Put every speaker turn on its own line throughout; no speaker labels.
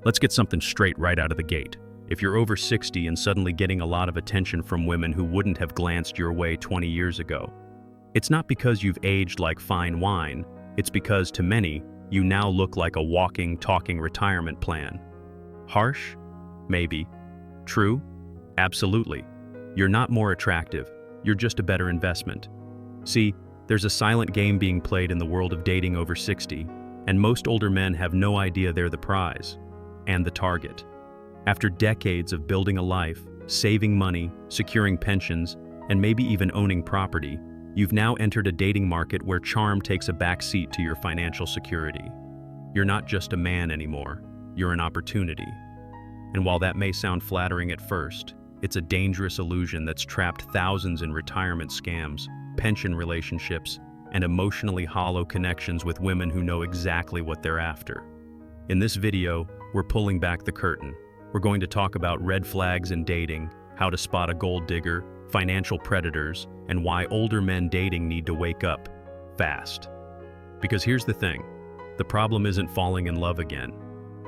Let's get something straight right out of the gate. If you're over 60 and suddenly getting a lot of attention from women who wouldn't have glanced your way 20 years ago, it's not because you've aged like fine wine, it's because, to many, you now look like a walking, talking retirement plan. Harsh? Maybe. True? Absolutely. You're not more attractive, you're just a better investment. See, there's a silent game being played in the world of dating over 60, and most older men have no idea they're the prize and the target. After decades of building a life, saving money, securing pensions, and maybe even owning property, you've now entered a dating market where charm takes a back seat to your financial security. You're not just a man anymore, you're an opportunity. And while that may sound flattering at first, it's a dangerous illusion that's trapped thousands in retirement scams, pension relationships, and emotionally hollow connections with women who know exactly what they're after. In this video, we're pulling back the curtain. We're going to talk about red flags in dating, how to spot a gold digger, financial predators, and why older men dating need to wake up fast. Because here's the thing, the problem isn't falling in love again.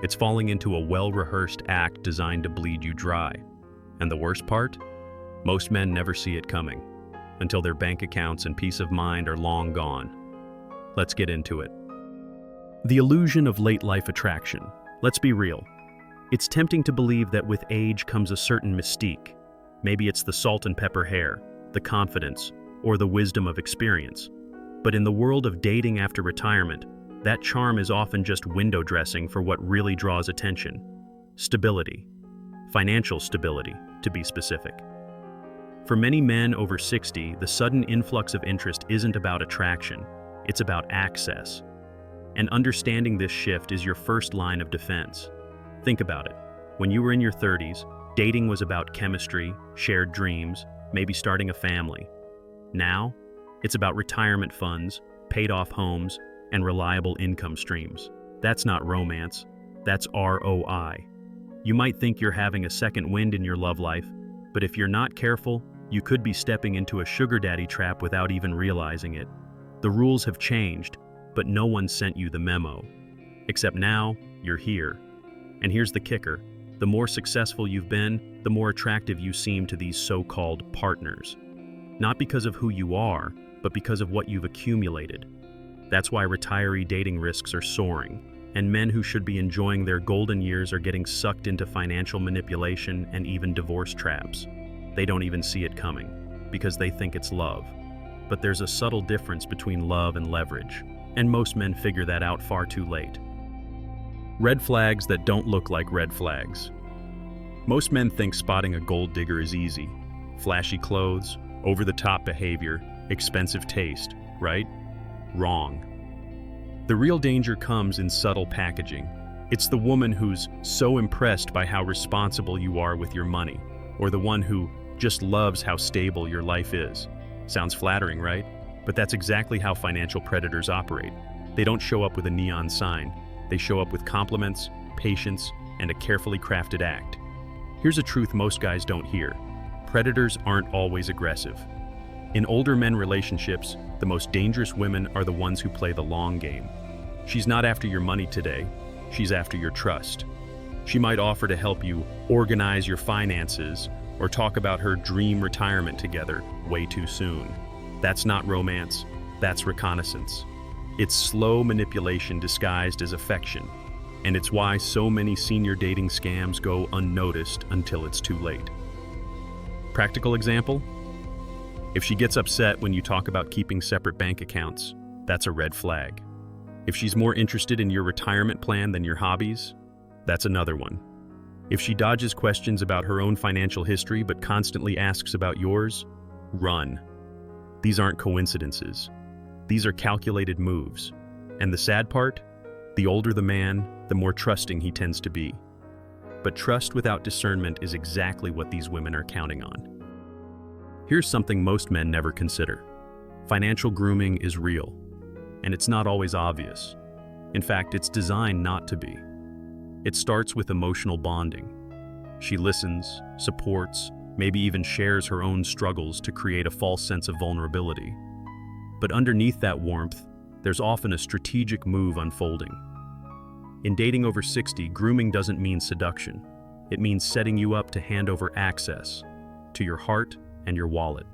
It's falling into a well-rehearsed act designed to bleed you dry. And the worst part? Most men never see it coming, until their bank accounts and peace of mind are long gone. Let's get into it. The illusion of late-life attraction. Let's be real. It's tempting to believe that with age comes a certain mystique. Maybe it's the salt and pepper hair, the confidence, or the wisdom of experience. But in the world of dating after retirement, that charm is often just window dressing for what really draws attention. Stability. Financial stability, to be specific. For many men over 60, the sudden influx of interest isn't about attraction, it's about access. And understanding this shift is your first line of defense. Think about it. When you were in your 30s, dating was about chemistry, shared dreams, maybe starting a family. Now, it's about retirement funds, paid-off homes, and reliable income streams. That's not romance, that's ROI. You might think you're having a second wind in your love life, but if you're not careful, you could be stepping into a sugar daddy trap without even realizing it. The rules have changed, but no one sent you the memo. Except now, you're here. And here's the kicker. The more successful you've been, the more attractive you seem to these so-called partners. Not because of who you are, but because of what you've accumulated. That's why retiree dating risks are soaring, and men who should be enjoying their golden years are getting sucked into financial manipulation and even divorce traps. They don't even see it coming, because they think it's love. But there's a subtle difference between love and leverage, and most men figure that out far too late. Red flags that don't look like red flags. Most men think spotting a gold digger is easy. Flashy clothes, over-the-top behavior, expensive taste, right? Wrong. The real danger comes in subtle packaging. It's the woman who's so impressed by how responsible you are with your money, or the one who just loves how stable your life is. Sounds flattering, right? But that's exactly how financial predators operate. They don't show up with a neon sign. They show up with compliments, patience, and a carefully crafted act. Here's a truth most guys don't hear. Predators aren't always aggressive. In older men relationships, the most dangerous women are the ones who play the long game. She's not after your money today, she's after your trust. She might offer to help you organize your finances or talk about her dream retirement together way too soon. That's not romance, that's reconnaissance. It's slow manipulation disguised as affection, and it's why so many senior dating scams go unnoticed until it's too late. Practical example? If she gets upset when you talk about keeping separate bank accounts, that's a red flag. If she's more interested in your retirement plan than your hobbies, that's another one. If she dodges questions about her own financial history but constantly asks about yours, run. These aren't coincidences. These are calculated moves. And the sad part? The older the man, the more trusting he tends to be. But trust without discernment is exactly what these women are counting on. Here's something most men never consider. Financial grooming is real, and it's not always obvious. In fact, it's designed not to be. It starts with emotional bonding. She listens, supports, maybe even shares her own struggles to create a false sense of vulnerability. But underneath that warmth, there's often a strategic move unfolding. In dating over 60, grooming doesn't mean seduction. It means setting you up to hand over access to your heart and your wallet.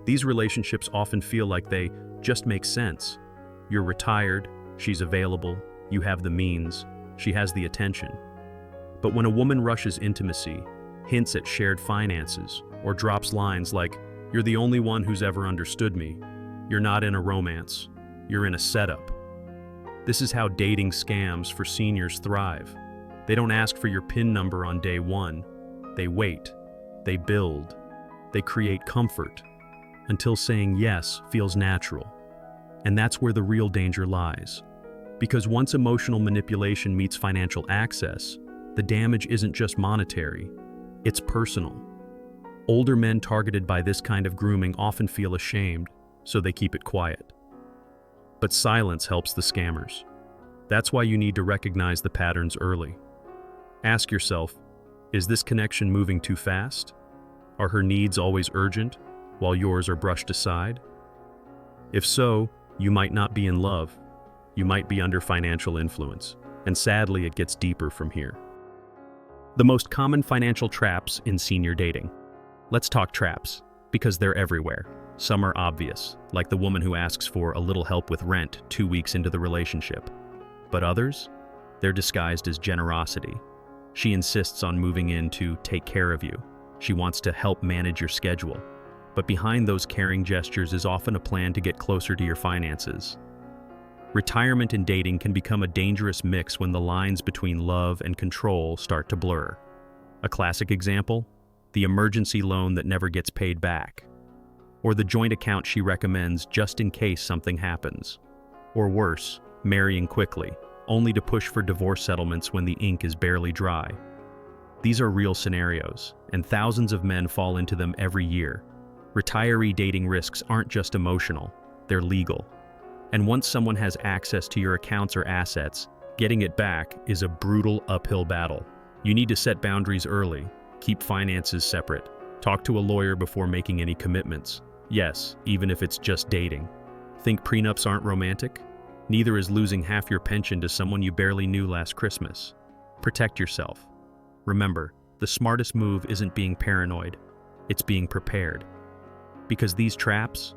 These relationships often feel like they just make sense. You're retired, she's available, you have the means, she has the attention. But when a woman rushes intimacy, hints at shared finances, or drops lines like, "You're the only one who's ever understood me," you're not in a romance, you're in a setup. This is how dating scams for seniors thrive. They don't ask for your PIN number on day one. They wait, they build, they create comfort, until saying yes feels natural. And that's where the real danger lies. Because once emotional manipulation meets financial access, the damage isn't just monetary, it's personal. Older men targeted by this kind of grooming often feel ashamed, so they keep it quiet. But silence helps the scammers. That's why you need to recognize the patterns early. Ask yourself, is this connection moving too fast? Are her needs always urgent, while yours are brushed aside? If so, you might not be in love. You might be under financial influence, and sadly, it gets deeper from here. The most common financial traps in senior dating. Let's talk traps, because they're everywhere. Some are obvious, like the woman who asks for a little help with rent 2 weeks into the relationship. But others? They're disguised as generosity. She insists on moving in to take care of you. She wants to help manage your schedule. But behind those caring gestures is often a plan to get closer to your finances. Retirement in dating can become a dangerous mix when the lines between love and control start to blur. A classic example? The emergency loan that never gets paid back. Or the joint account she recommends just in case something happens. Or worse, marrying quickly, only to push for divorce settlements when the ink is barely dry. These are real scenarios, and thousands of men fall into them every year. Retiree dating risks aren't just emotional, they're legal. And once someone has access to your accounts or assets, getting it back is a brutal uphill battle. You need to set boundaries early, keep finances separate, talk to a lawyer before making any commitments. Yes, even if it's just dating. Think prenups aren't romantic? Neither is losing half your pension to someone you barely knew last Christmas. Protect yourself. Remember, the smartest move isn't being paranoid, it's being prepared. Because these traps,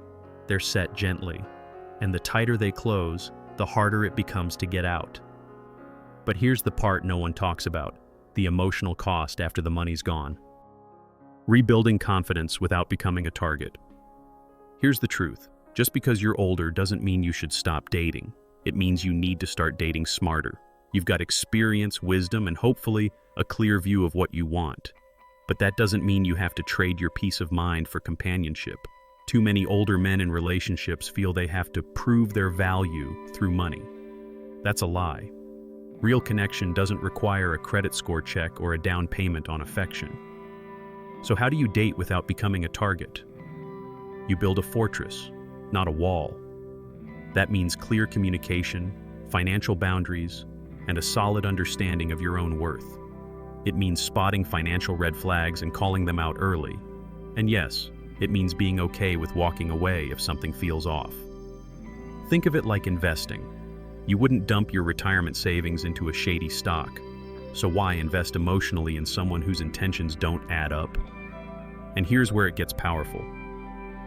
they're set gently, and the tighter they close, the harder it becomes to get out. But here's the part no one talks about, the emotional cost after the money's gone. Rebuilding confidence without becoming a target. Here's the truth, just because you're older doesn't mean you should stop dating. It means you need to start dating smarter. You've got experience, wisdom, and hopefully a clear view of what you want. But that doesn't mean you have to trade your peace of mind for companionship. Too many older men in relationships feel they have to prove their value through money. That's a lie. Real connection doesn't require a credit score check or a down payment on affection. So how do you date without becoming a target? You build a fortress, not a wall. That means clear communication, financial boundaries, and a solid understanding of your own worth. It means spotting financial red flags and calling them out early. And yes, it means being okay with walking away if something feels off. Think of it like investing. You wouldn't dump your retirement savings into a shady stock. So why invest emotionally in someone whose intentions don't add up? And here's where it gets powerful.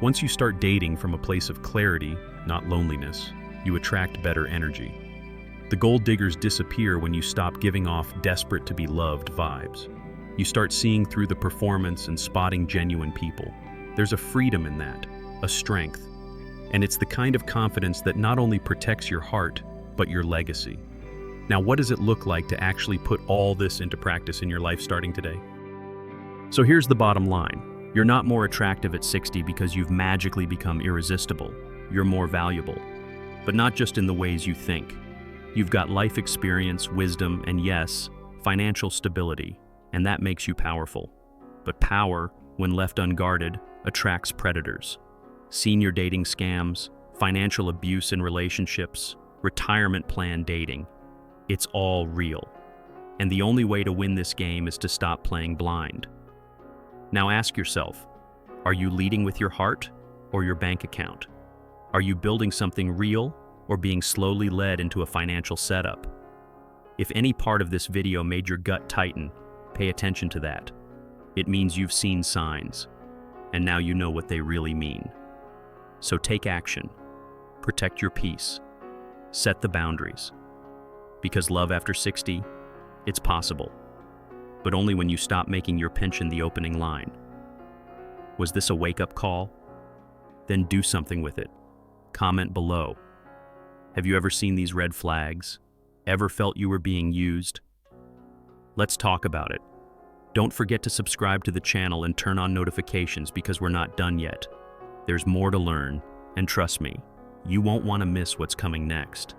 Once you start dating from a place of clarity, not loneliness, you attract better energy. The gold diggers disappear when you stop giving off desperate to be loved vibes. You start seeing through the performance and spotting genuine people. There's a freedom in that, a strength. And it's the kind of confidence that not only protects your heart, but your legacy. Now, what does it look like to actually put all this into practice in your life starting today? So here's the bottom line. You're not more attractive at 60 because you've magically become irresistible. You're more valuable. But not just in the ways you think. You've got life experience, wisdom, and yes, financial stability, and that makes you powerful. But power, when left unguarded, attracts predators. Senior dating scams, financial abuse in relationships, retirement plan dating. It's all real. And the only way to win this game is to stop playing blind. Now ask yourself, are you leading with your heart or your bank account? Are you building something real or being slowly led into a financial setup? If any part of this video made your gut tighten, pay attention to that. It means you've seen signs, and now you know what they really mean. So take action. Protect your peace. Set the boundaries. Because love after 60, it's possible. But only when you stop making your pension the opening line. Was this a wake-up call? Then do something with it. Comment below. Have you ever seen these red flags? Ever felt you were being used? Let's talk about it. Don't forget to subscribe to the channel and turn on notifications because we're not done yet. There's more to learn, and trust me, you won't want to miss what's coming next.